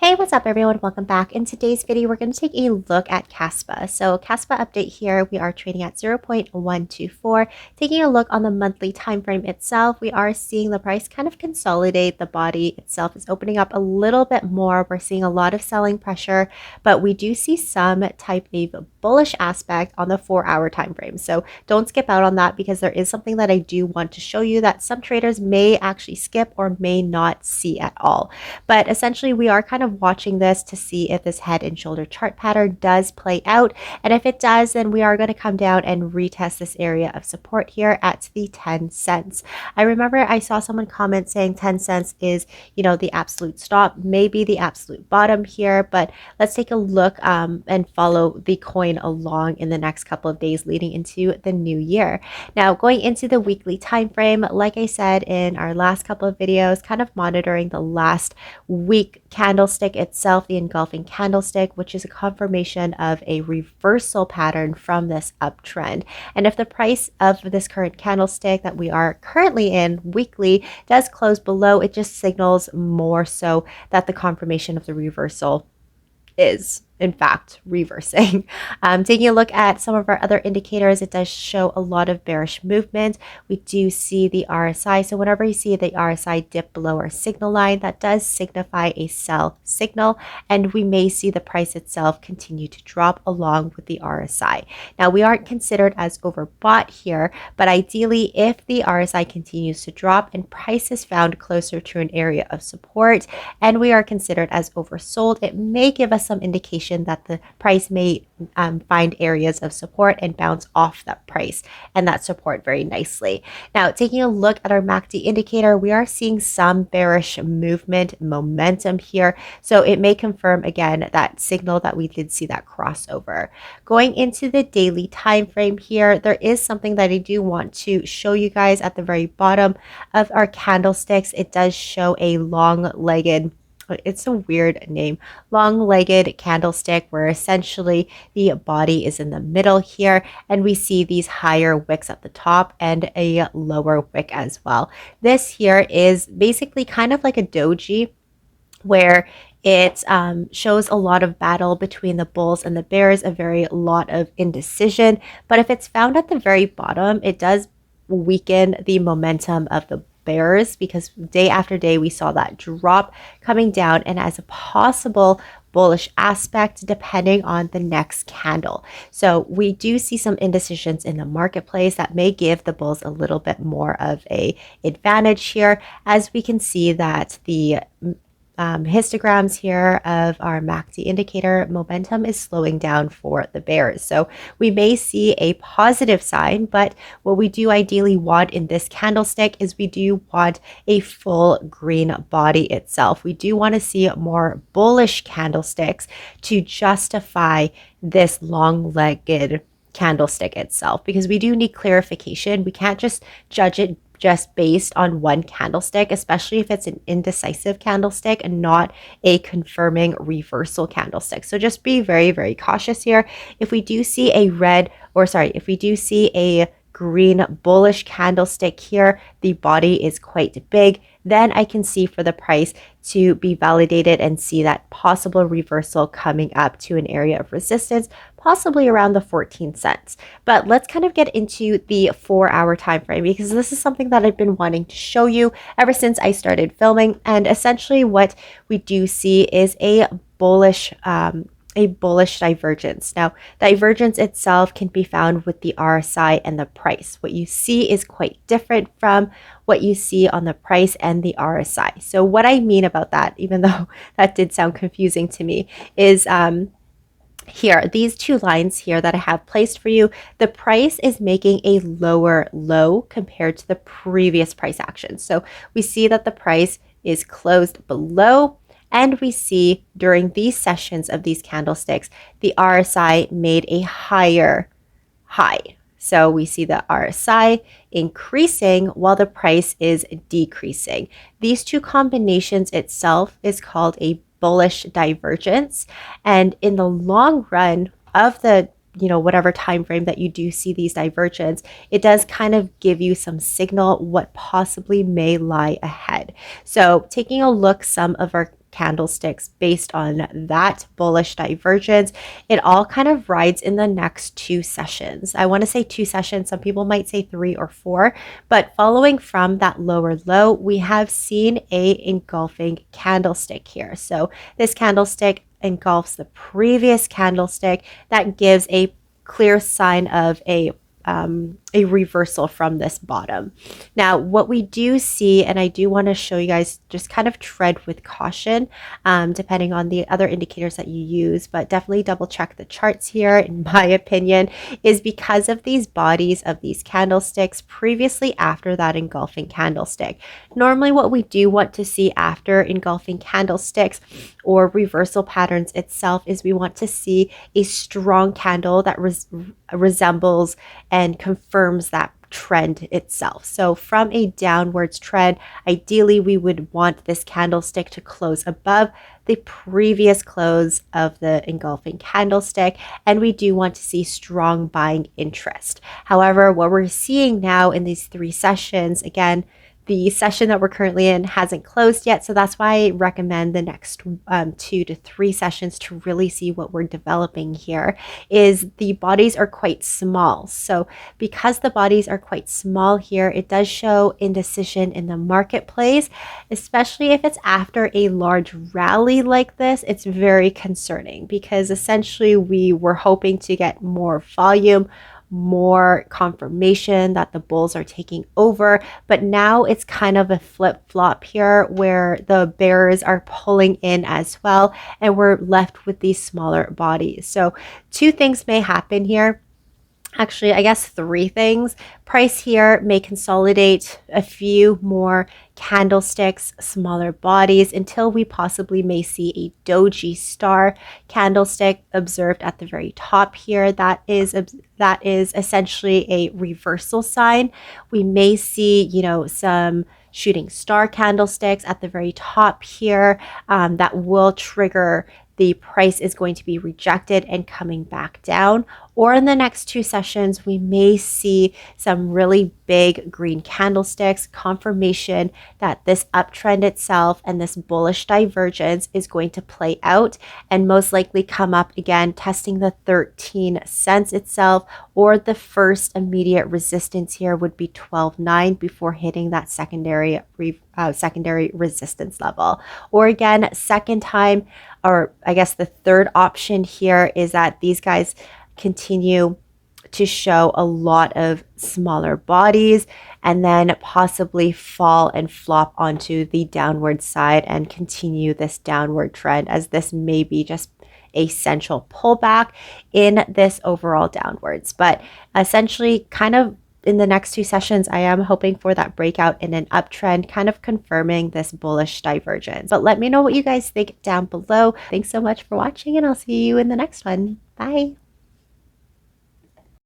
Hey, what's up everyone? Welcome back. In today's video, we're going to take a look at Kaspa. So Kaspa update here, we are trading at 0.124. Taking a look on the monthly time frame itself, we are seeing the price kind of consolidate. The body itself is opening up a little bit more. We're seeing a lot of selling pressure, but we do see some type of bullish aspect on the 4-hour time frame. So don't skip out on that because there is something that I do want to show you that some traders may actually skip or may not see at all. But essentially, we are kind of watching this to see if this head and shoulder chart pattern does play out. And if it does, then we are going to come down and retest this area of support here at the 10 cents. I remember I saw someone comment saying 10 cents is, the absolute stop, maybe the absolute bottom here, but let's take a look and follow the coin along in the next couple of days leading into the new year. Now, going into the weekly time frame, like I said in our last couple of videos, kind of monitoring the last week candlestick itself, the engulfing candlestick, which is a confirmation of a reversal pattern from this uptrend. And if the price of this current candlestick that we are currently in weekly does close below, it just signals more so that the confirmation of the reversal is in fact reversing. Taking a look at some of our other indicators, it does show a lot of bearish movement. We do see the RSI. So whenever you see the RSI dip below our signal line, that does signify a sell signal, and we may see the price itself continue to drop along with the RSI. Now, we aren't considered as overbought here, but ideally, if the RSI continues to drop and price is found closer to an area of support and we are considered as oversold, it may give us some indication that the price may find areas of support and bounce off that price and that support very nicely. Now, taking a look at our MACD indicator, we are seeing some bearish movement momentum here. So it may confirm again that signal that we did see that crossover. Going into the daily time frame here, there is something that I do want to show you guys at the very bottom of our candlesticks. It does show a long-legged, it's a weird name, long-legged candlestick where essentially the body is in the middle here and we see these higher wicks at the top and a lower wick as well. This here is basically kind of like a doji where it shows a lot of battle between the bulls and the bears, a very lot of indecision. But if it's found at the very bottom, it does weaken the momentum of the bears because day after day we saw that drop coming down and as a possible bullish aspect depending on the next candle. So we do see some indecisions in the marketplace that may give the bulls a little bit more of a advantage here, as we can see that the histograms here of our MACD indicator momentum is slowing down for the bears. So we may see a positive sign, but what we do ideally want in this candlestick is we do want a full green body itself. We do want to see more bullish candlesticks to justify this long-legged candlestick itself, because we do need clarification. We can't just judge it just based on one candlestick, especially if it's an indecisive candlestick and not a confirming reversal candlestick. So just be very, very cautious here. If we do see if we do see a green bullish candlestick here, the body is quite big, then I can see for the price to be validated and see that possible reversal coming up to an area of resistance, possibly around the 14 cents. But let's kind of get into the 4-hour time frame because this is something that I've been wanting to show you ever since I started filming. And essentially what we do see is a bullish divergence. Now, divergence itself can be found with the RSI and the price. What you see is quite different from what you see on the price and the RSI. So what I mean about that, even though that did sound confusing to me, is here, these two lines here that I have placed for you, the price is making a lower low compared to the previous price action. So we see that the price is closed below, and we see during these sessions of these candlesticks, the RSI made a higher high. So we see the RSI increasing while the price is decreasing. These two combinations itself is called a bullish divergence. And in the long run of the whatever time frame that you do see these divergence, it does kind of give you some signal what possibly may lie ahead. So taking a look, some of our candlesticks based on that bullish divergence. It all kind of rides in the next 2 sessions. I want to say 2 sessions. Some people might say 3 or 4, but following from that lower low, we have seen a engulfing candlestick here. So this candlestick engulfs the previous candlestick. That gives a clear sign of a reversal from this bottom. Now, what we do see, and I do want to show you guys, just kind of tread with caution, depending on the other indicators that you use, but definitely double check the charts here, in my opinion, is because of these bodies of these candlesticks previously after that engulfing candlestick. Normally, what we do want to see after engulfing candlesticks or reversal patterns itself is we want to see a strong candle that resembles and confirms that trend itself. So from a downwards trend, ideally we would want this candlestick to close above the previous close of the engulfing candlestick, and we do want to see strong buying interest. However, what we're seeing now in these 3 sessions, again, the session that we're currently in hasn't closed yet, so that's why I recommend the next 2 to 3 sessions to really see what we're developing here, is the bodies are quite small. So because the bodies are quite small here, it does show indecision in the marketplace, especially if it's after a large rally like this. It's very concerning because essentially we were hoping to get more volume, more confirmation that the bulls are taking over, but now it's kind of a flip-flop here where the bears are pulling in as well, and we're left with these smaller bodies. So 2 things may happen here. Actually, I guess 3 things. Price here may consolidate a few more candlesticks, smaller bodies, until we possibly may see a doji star candlestick observed at the very top here. That is essentially a reversal sign. We may see, some shooting star candlesticks at the very top here that will trigger the price is going to be rejected and coming back down. Or in the next 2 sessions, we may see some really big green candlesticks, confirmation that this uptrend itself and this bullish divergence is going to play out and most likely come up again, testing the 13 cents itself, or the first immediate resistance here would be 12.9 before hitting that secondary resistance level. Or again, second time, or I guess the third option here is that these guys continue to show a lot of smaller bodies and then possibly fall and flop onto the downward side and continue this downward trend, as this may be just a central pullback in this overall downwards. But essentially, kind of in the next 2 sessions, I am hoping for that breakout in an uptrend, kind of confirming this bullish divergence. But let me know what you guys think down below. Thanks so much for watching, and I'll see you in the next one. Bye.